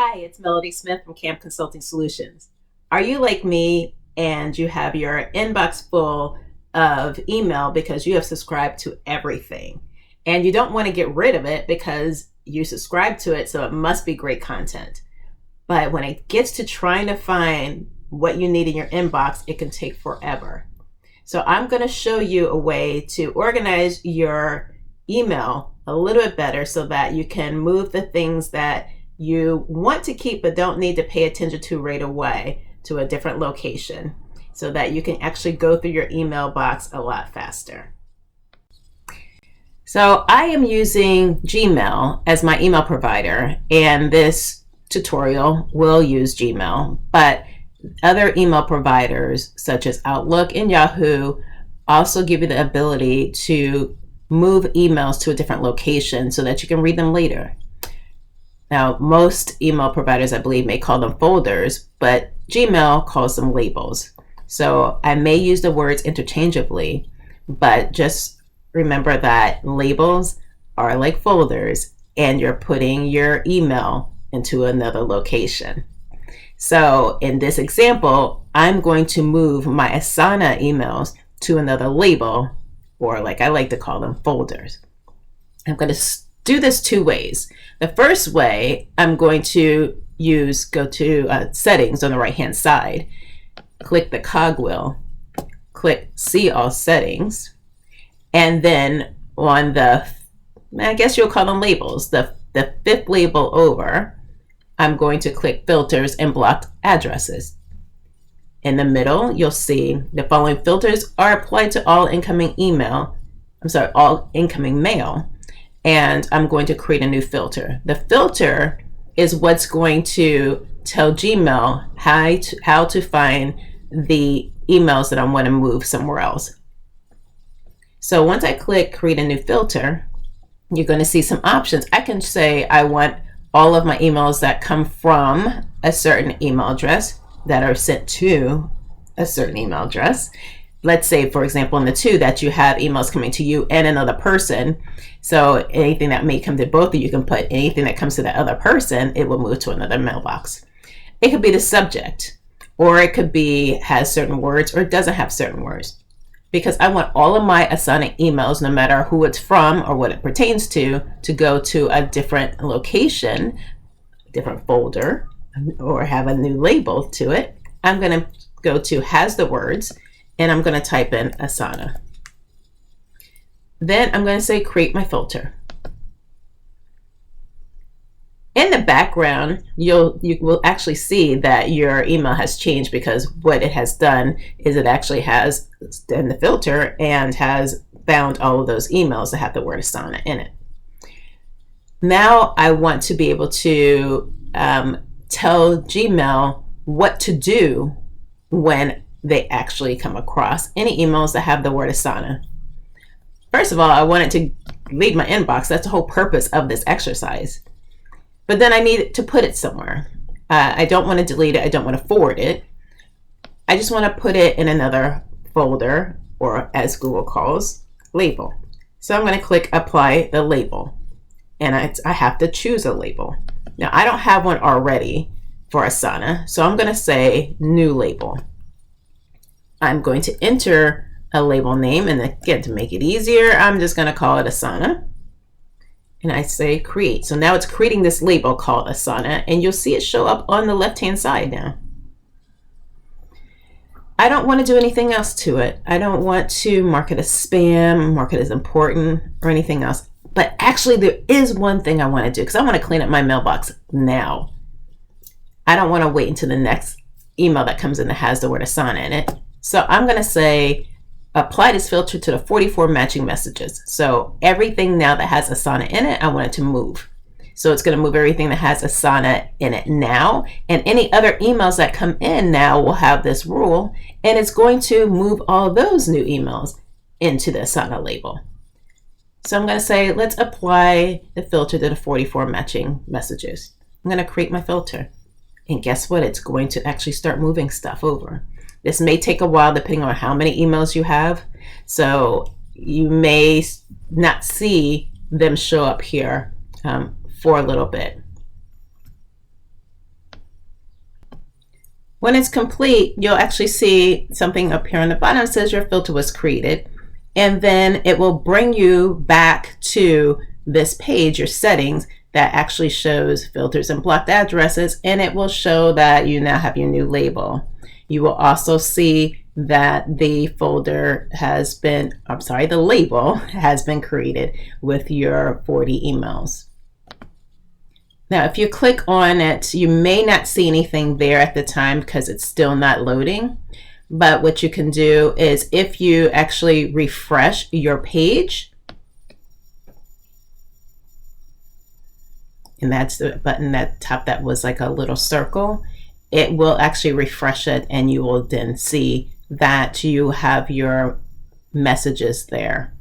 Hi, it's Melody Smith from Camp Consulting Solutions. Are you like me and you have your inbox full of email because you have subscribed to everything and you don't want to get rid of it because you subscribe to it, so it must be great content. But when it gets to trying to find what you need in your inbox, it can take forever. So I'm going to show you a way to organize your email a little bit better so that you can move the things that you want to keep but don't need to pay attention to right away to a different location so that you can actually go through your email box a lot faster. So I am using Gmail as my email provider, and this tutorial will use Gmail, but other email providers such as Outlook and Yahoo also give you the ability to move emails to a different location so that you can read them later. Now, most email providers, I believe, may call them folders, but Gmail calls them labels. So I may use the words interchangeably, but just remember that labels are like folders and you're putting your email into another location. So in this example, I'm going to move my Asana emails to another label, or like I like to call them, folders. I'm going to do this two ways. The first way, I'm going to go to settings on the right hand side, click the cogwheel, click see all settings, and then on the, I guess you'll call them labels, the fifth label over, I'm going to click filters and blocked addresses. In the middle, you'll see the following filters are applied to all incoming all incoming mail. And I'm going to create a new filter. The filter is what's going to tell Gmail how to find the emails that I want to move somewhere else. So once I click create a new filter, you're going to see some options. I can say I want all of my emails that come from a certain email address that are sent to a certain email address. Let's say, for example, in the two that you have emails coming to you and another person. So anything that may come to both of you, can put anything that comes to that other person, it will move to another mailbox. It could be the subject, or it could be has certain words or doesn't have certain words. Because I want all of my Asana emails, no matter who it's from or what it pertains to go to a different location, different folder, or have a new label to it. I'm going to go to has the words, and I'm going to type in Asana. Then I'm going to say create my filter. In the background, you will actually see that your email has changed, because what it has done is it actually has done the filter and has found all of those emails that have the word Asana in it. Now I want to be able to tell Gmail what to do when they actually come across any emails that have the word Asana. First of all, I want it to leave my inbox. That's the whole purpose of this exercise. But then I need to put it somewhere. I don't want to delete it. I don't want to forward it. I just want to put it in another folder, or as Google calls, label. So I'm going to click apply the label, and I have to choose a label. Now I don't have one already for Asana, so I'm going to say new label. I'm going to enter a label name, and again, to make it easier, I'm just going to call it Asana. And I say create. So now it's creating this label called Asana, and you'll see it show up on the left-hand side now. I don't want to do anything else to it. I don't want to mark it as spam, mark it as important, or anything else. But actually, there is one thing I want to do, because I want to clean up my mailbox now. I don't want to wait until the next email that comes in that has the word Asana in it. So I'm going to say apply this filter to the 44 matching messages. So everything now that has Asana in it, I want it to move. So it's going to move everything that has Asana in it now, and any other emails that come in now will have this rule, and it's going to move all those new emails into the Asana label. So I'm going to say, let's apply the filter to the 44 matching messages. I'm going to create my filter, and guess what? It's going to actually start moving stuff over. This may take a while depending on how many emails you have. So you may not see them show up here for a little bit. When it's complete, you'll actually see something up here on the bottom that says your filter was created. And then it will bring you back to this page, your settings, that actually shows filters and blocked addresses, and it will show that you now have your new label. You will also see that the folder has been, the label has been created with your 40 emails. Now, if you click on it, you may not see anything there at the time because it's still not loading. But what you can do is if you actually refresh your page, and that's the button at top that was like a little circle, it will actually refresh it, and you will then see that you have your messages there.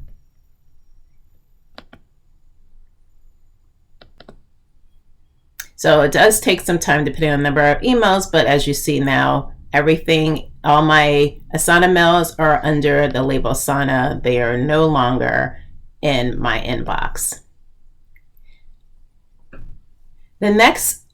So it does take some time depending on the number of emails, but as you see now, everything, all my Asana mails are under the label Asana. They are no longer in my inbox. The next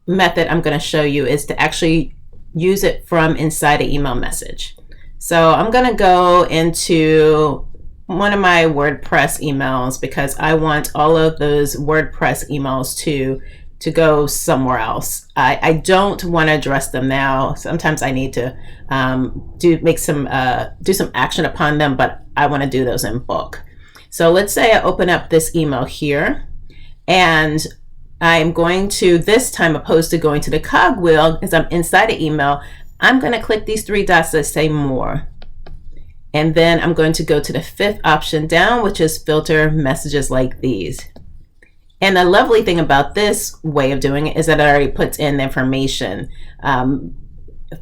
method I'm going to show you is to actually use it from inside an email message. So I'm going to go into one of my WordPress emails because I want all of those WordPress emails to go somewhere else. I don't want to address them now. Sometimes I need to do some action upon them, but I want to do those in bulk. So let's say I open up this email here, and I'm going to, this time, opposed to going to the cogwheel, as I'm inside the email, I'm going to click these three dots that say more. And then I'm going to go to the fifth option down, which is filter messages like these. And the lovely thing about this way of doing it is that it already puts in the information.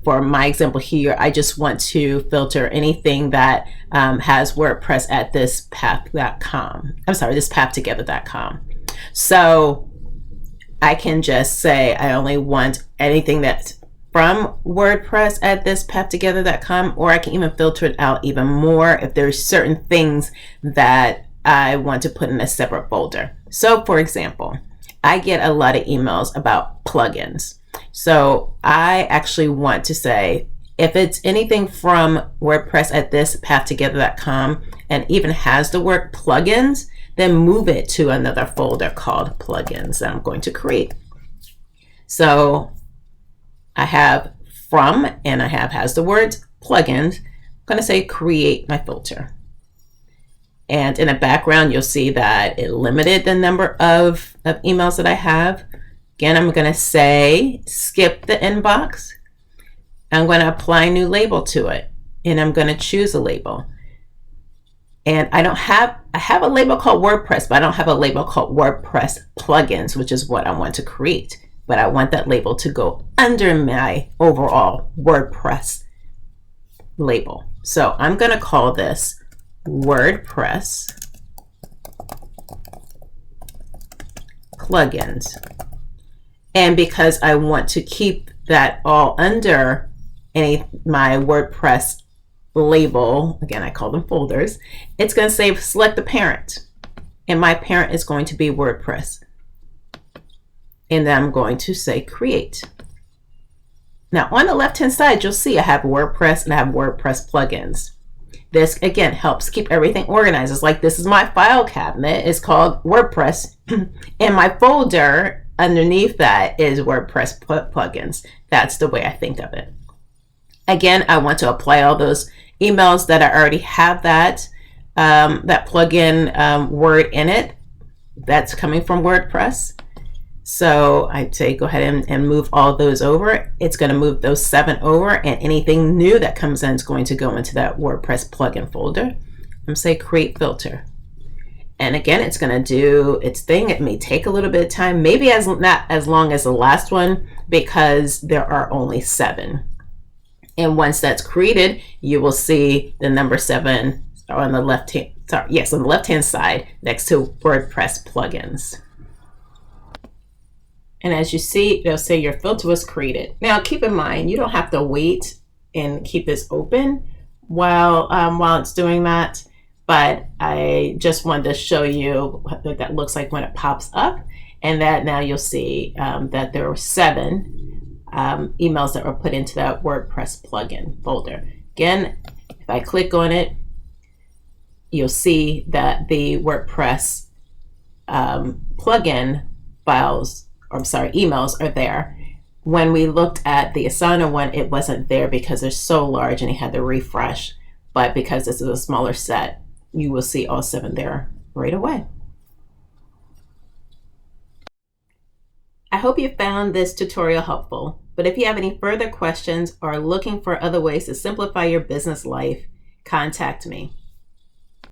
For my example here, I just want to filter anything that has WordPress at this path.com. This pathtogether.com. So I can just say I only want anything that's from WordPress at this pathtogether.com, or I can even filter it out even more if there's certain things that I want to put in a separate folder. So for example, I get a lot of emails about plugins. So I actually want to say, if it's anything from WordPress at this pathtogether.com and even has the word plugins, then move it to another folder called plugins that I'm going to create. So I have from, and I has the word plugins. I'm going to say create my filter. And in the background, you'll see that it limited the number of emails that I have. Again, I'm going to say skip the inbox. I'm going to apply a new label to it, and I'm going to choose a label. And I have a label called WordPress, but I don't have a label called WordPress plugins, which is what I want to create. But I want that label to go under my overall WordPress label. So I'm going to call this WordPress plugins. And because I want to keep that all under my WordPress label, again, I call them folders, it's going to say select the parent. And my parent is going to be WordPress. And then I'm going to say create. Now on the left hand side, you'll see I have WordPress and I have WordPress plugins. This again helps keep everything organized. It's like this is my file cabinet. It's called WordPress, and my folder underneath that is WordPress plugins. That's the way I think of it. Again, I want to apply all those emails that I already have that plugin word in it. That's coming from WordPress. So I'd say go ahead and move all those over. It's going to move those 7 over, and anything new that comes in is going to go into that WordPress plugin folder. I'm say create filter. And again, it's going to do its thing. It may take a little bit of time, maybe not as long as the last one, because there are only 7. And once that's created, you will see the number 7 on the left hand side next to WordPress plugins. And as you see, it'll say your filter was created. Now, keep in mind, you don't have to wait and keep this open while it's doing that. But I just wanted to show you what that looks like when it pops up. And that now you'll see that there are 7 emails that were put into that WordPress plugin folder. Again, if I click on it, you'll see that the WordPress plugin files, or I'm sorry, emails are there. When we looked at the Asana one, it wasn't there because they're so large and it had to refresh. But because this is a smaller set, you will see all 7 there right away. I hope you found this tutorial helpful, but if you have any further questions or are looking for other ways to simplify your business life, contact me.